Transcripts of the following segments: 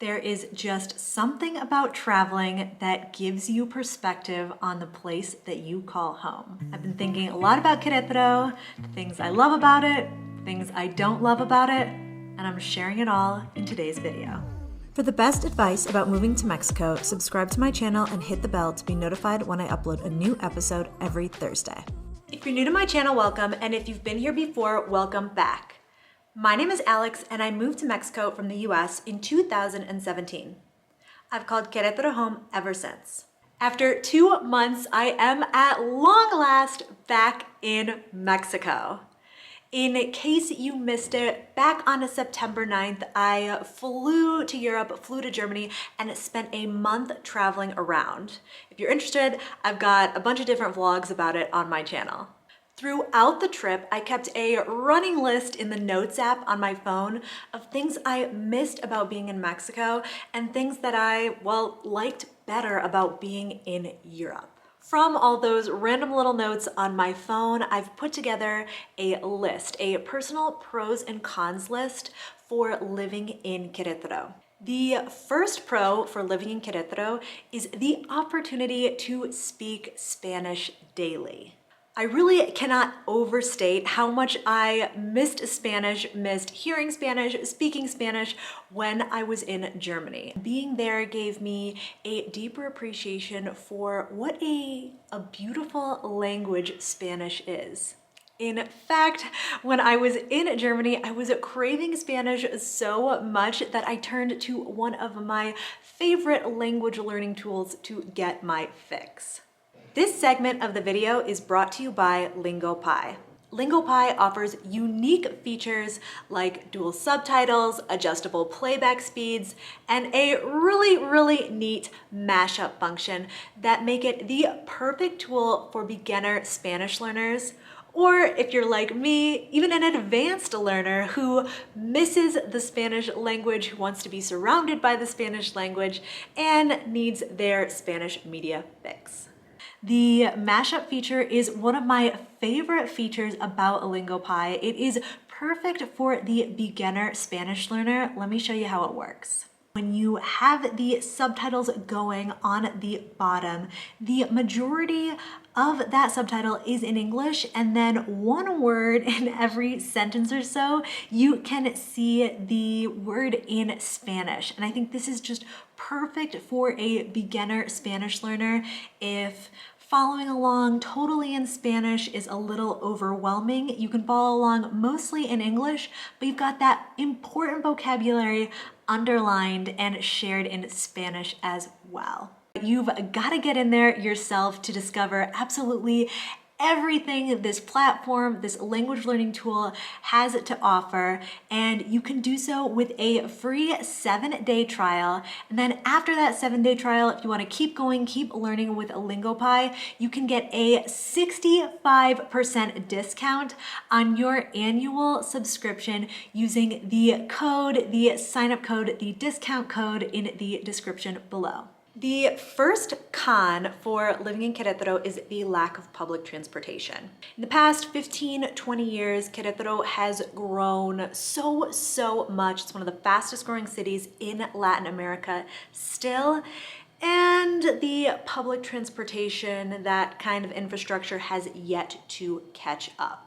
There is just something about traveling that gives you perspective on the place that you call home. I've been thinking a lot about Querétaro, the things I love about it, the things I don't love about it, and I'm sharing it all in today's video. For the best advice about moving to Mexico, subscribe to my channel and hit the bell to be notified when I upload a new episode every Thursday. If you're new to my channel, welcome, and if you've been here before, welcome back. My name is Alex, and I moved to Mexico from the US in 2017. I've called Querétaro home ever since. After 2 months, I am at long last back in Mexico. In case you missed it, back on September 9th, I flew to Europe, flew to Germany, and spent a month traveling around. If you're interested, I've got a bunch of different vlogs about it on my channel. Throughout the trip, I kept a running list in the Notes app on my phone of things I missed about being in Mexico and things that I, liked better about being in Europe. From all those random little notes on my phone, I've put together a list, a personal pros and cons list for living in Querétaro. The first pro for living in Querétaro is the opportunity to speak Spanish daily. I really cannot overstate how much I missed Spanish, missed hearing Spanish, speaking Spanish when I was in Germany. Being there gave me a deeper appreciation for what a beautiful language Spanish is. In fact, when I was in Germany, I was craving Spanish so much that I turned to one of my favorite language learning tools to get my fix. This segment of the video is brought to you by LingoPie. LingoPie offers unique features like dual subtitles, adjustable playback speeds, and a really neat mashup function that make it the perfect tool for beginner Spanish learners, or if you're like me, even an advanced learner who misses the Spanish language, who wants to be surrounded by the Spanish language, and needs their Spanish media fix. The mashup feature is one of my favorite features about LingoPie. It is perfect for the beginner Spanish learner. Let me show you how it works. When you have the subtitles going on the bottom, the majority of that subtitle is in English, and then one word in every sentence or so, you can see the word in Spanish. And I think this is just perfect for a beginner Spanish learner if following along totally in Spanish is a little overwhelming. You can follow along mostly in English, but you've got that important vocabulary underlined and shared in Spanish as well. You've got to get in there yourself to discover absolutely everything this platform, this language learning tool has to offer, and you can do so with a free 7-day trial. And then after that 7-day trial, if you want to keep going, keep learning with LingoPie, you can get a 65% discount on your annual subscription using the code, the sign-up code, the discount code in the description below. The first con for living in Querétaro is the lack of public transportation. In the past 15-20 years, Querétaro has grown so much. It's one of the fastest growing cities in Latin America still. And the public transportation, that kind of infrastructure has yet to catch up.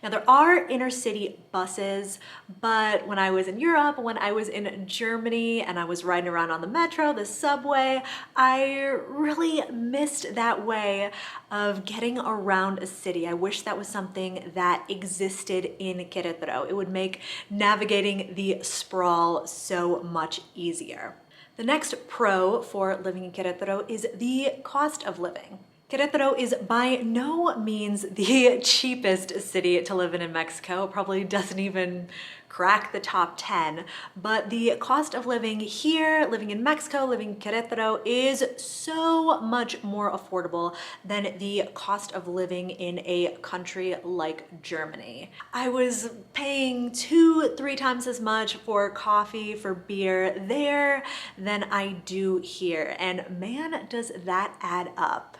Now there are inner city buses, but when I was in Europe, when I was in Germany and I was riding around on the metro, the subway, I really missed that way of getting around a city. I wish that was something that existed in Querétaro. It would make navigating the sprawl so much easier. The next pro for living in Querétaro is the cost of living. Querétaro is by no means the cheapest city to live in Mexico. It probably doesn't even crack the top 10, but the cost of living here, living in Mexico, living in Querétaro is so much more affordable than the cost of living in a country like Germany. I was paying 2-3 times as much for coffee, for beer there than I do here, and man, does that add up.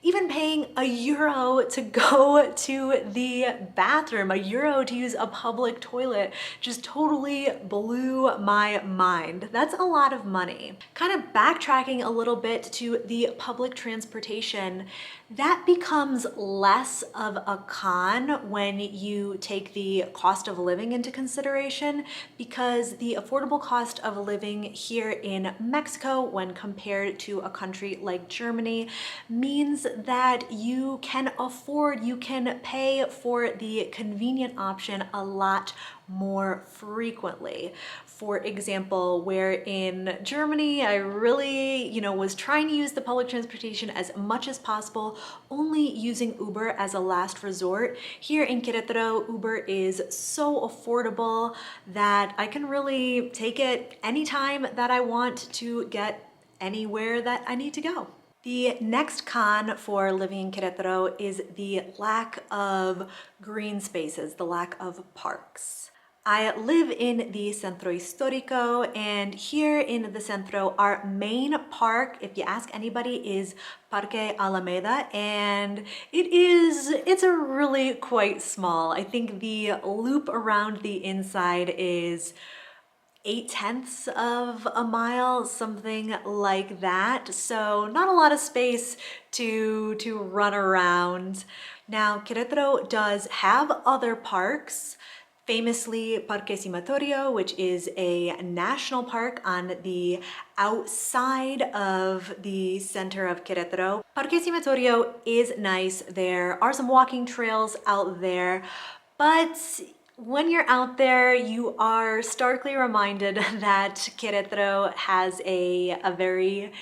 even paying €1 to go to the bathroom, €1 to use a public toilet, just totally blew my mind. That's a lot of money. Kind of backtracking a little bit to the public transportation, that becomes less of a con when you take the cost of living into consideration, because the affordable cost of living here in Mexico when compared to a country like Germany means that you can afford, you can pay for the convenient option a lot more frequently. For example, where in Germany, I really, was trying to use the public transportation as much as possible, only using Uber as a last resort. Here in Querétaro, Uber is so affordable that I can really take it anytime that I want to get anywhere that I need to go. The next con for living in Querétaro is the lack of green spaces, the lack of parks. I live in the Centro Histórico, and here in the Centro, our main park, if you ask anybody, is Parque Alameda, and it's a really quite small. I think the loop around the inside is 8/10 of a mile, something like that. So not a lot of space to run around. Now, Querétaro does have other parks. Famously, Parque Cimatorio, which is a national park on the outside of the center of Querétaro. Parque Cimatorio is nice. There are some walking trails out there, but when you're out there, you are starkly reminded that Querétaro has a very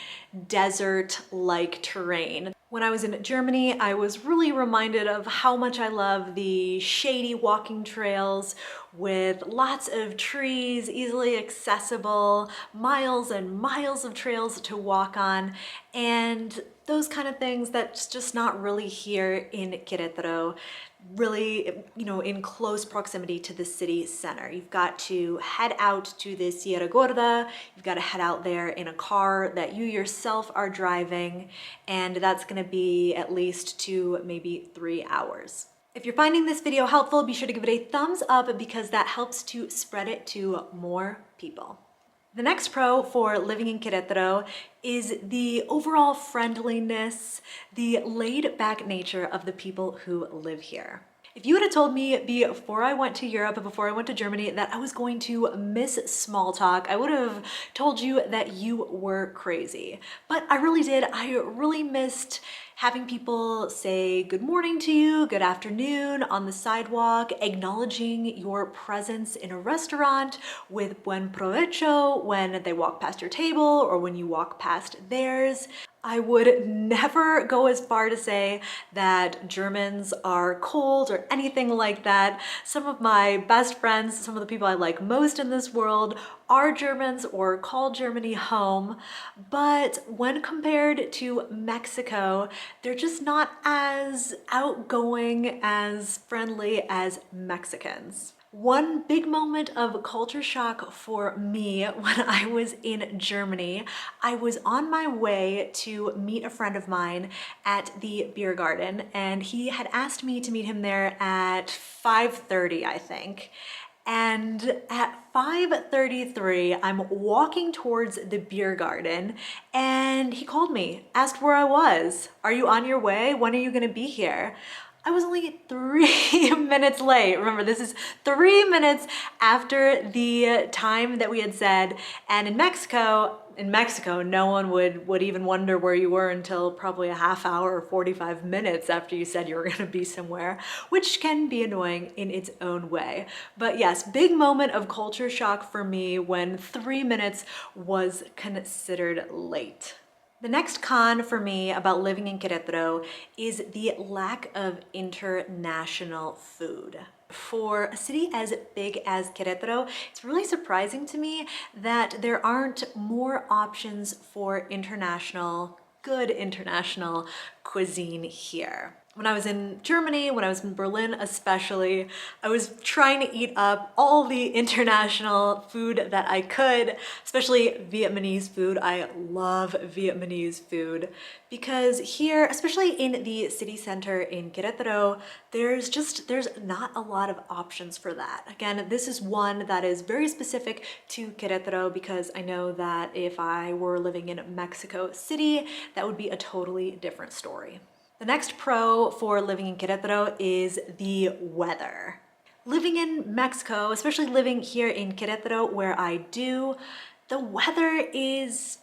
desert-like terrain. When I was in Germany, I was really reminded of how much I love the shady walking trails with lots of trees, easily accessible, miles and miles of trails to walk on, and those kind of things that's just not really here in Querétaro. Really, in close proximity to the city center. You've got to head out to the Sierra Gorda, you've got to head out there in a car that you yourself are driving, and that's gonna be at least 2, maybe 3 hours. If you're finding this video helpful, be sure to give it a thumbs up because that helps to spread it to more people. The next pro for living in Querétaro is the overall friendliness, the laid-back nature of the people who live here. If you would have told me before I went to Europe, before I went to Germany, that I was going to miss small talk, I would have told you that you were crazy. But I really did. I really missed having people say good morning to you, good afternoon on the sidewalk, acknowledging your presence in a restaurant with buen provecho when they walk past your table or when you walk past theirs. I would never go as far to say that Germans are cold or anything like that. Some of my best friends, some of the people I like most in this world are Germans or call Germany home, but when compared to Mexico, they're just not as outgoing, as friendly as Mexicans. One big moment of culture shock for me when I was in Germany, I was on my way to meet a friend of mine at the beer garden, and he had asked me to meet him there at 5:30, I think. And at 5:33, I'm walking towards the beer garden, and he called me, asked where I was. Are you on your way? When are you gonna be here? I was only 3 minutes late. Remember, this is 3 minutes after the time that we had said. And in Mexico, no one would even wonder where you were until probably a half hour or 45 minutes after you said you were gonna be somewhere, which can be annoying in its own way. But yes, big moment of culture shock for me when 3 minutes was considered late. The next con for me about living in Querétaro is the lack of international food. For a city as big as Querétaro, it's really surprising to me that there aren't more options for good international cuisine here. When I was in Germany, when I was in Berlin especially, I was trying to eat up all the international food that I could, especially Vietnamese food. I love Vietnamese food because here, especially in the city center in Querétaro, there's not a lot of options for that. Again, this is one that is very specific to Querétaro because I know that if I were living in Mexico City, that would be a totally different story. The next pro for living in Querétaro is the weather. Living in Mexico, especially living here in Querétaro where I do, the weather is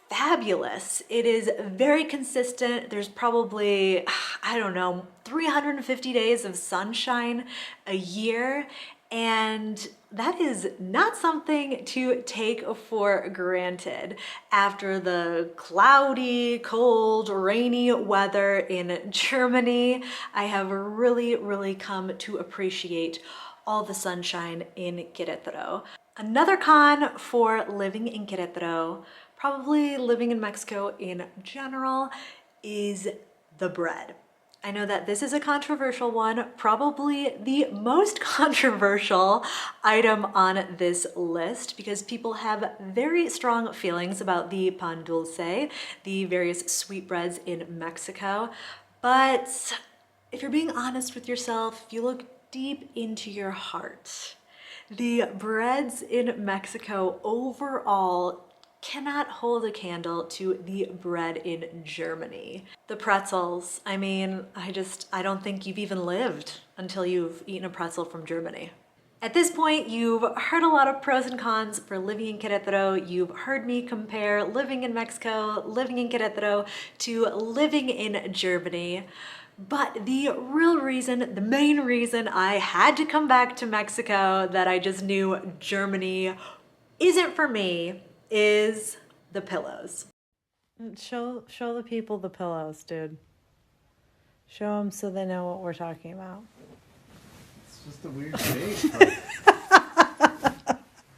fabulous. It is very consistent. There's probably, I don't know, 350 days of sunshine a year. And that is not something to take for granted. After the cloudy, cold, rainy weather in Germany, I have really come to appreciate all the sunshine in Querétaro. Another con for living in Querétaro, probably living in Mexico in general, is the bread. I know that this is a controversial one, probably the most controversial item on this list because people have very strong feelings about the pan dulce, the various sweetbreads in Mexico. But if you're being honest with yourself, if you look deep into your heart, the breads in Mexico overall cannot hold a candle to the bread in Germany. The pretzels, I mean, I don't think you've even lived until you've eaten a pretzel from Germany. At this point, you've heard a lot of pros and cons for living in Querétaro. You've heard me compare living in Mexico, living in Querétaro to living in Germany. But the real reason, the main reason I had to come back to Mexico, that I just knew Germany isn't for me, is the pillows. Show the people the pillows, dude. Show them so they know what we're talking about. It's just a weird shape.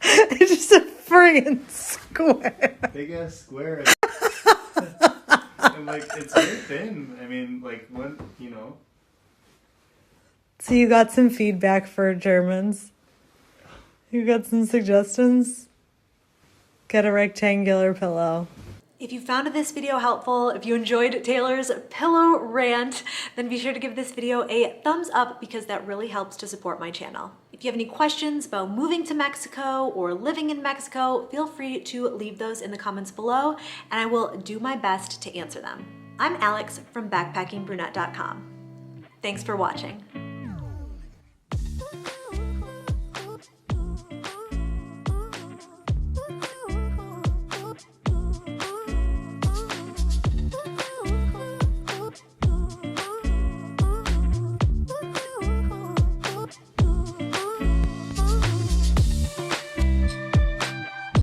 It's just a friggin' square. Big ass square. And like, it's very thin. I mean, like, when, you know. So you got some feedback for Germans? You got some suggestions? Get a rectangular pillow. If you found this video helpful, if you enjoyed Taylor's pillow rant, then be sure to give this video a thumbs up because that really helps to support my channel. If you have any questions about moving to Mexico or living in Mexico, feel free to leave those in the comments below and I will do my best to answer them. I'm Alex from backpackingbrunette.com. Thanks for watching.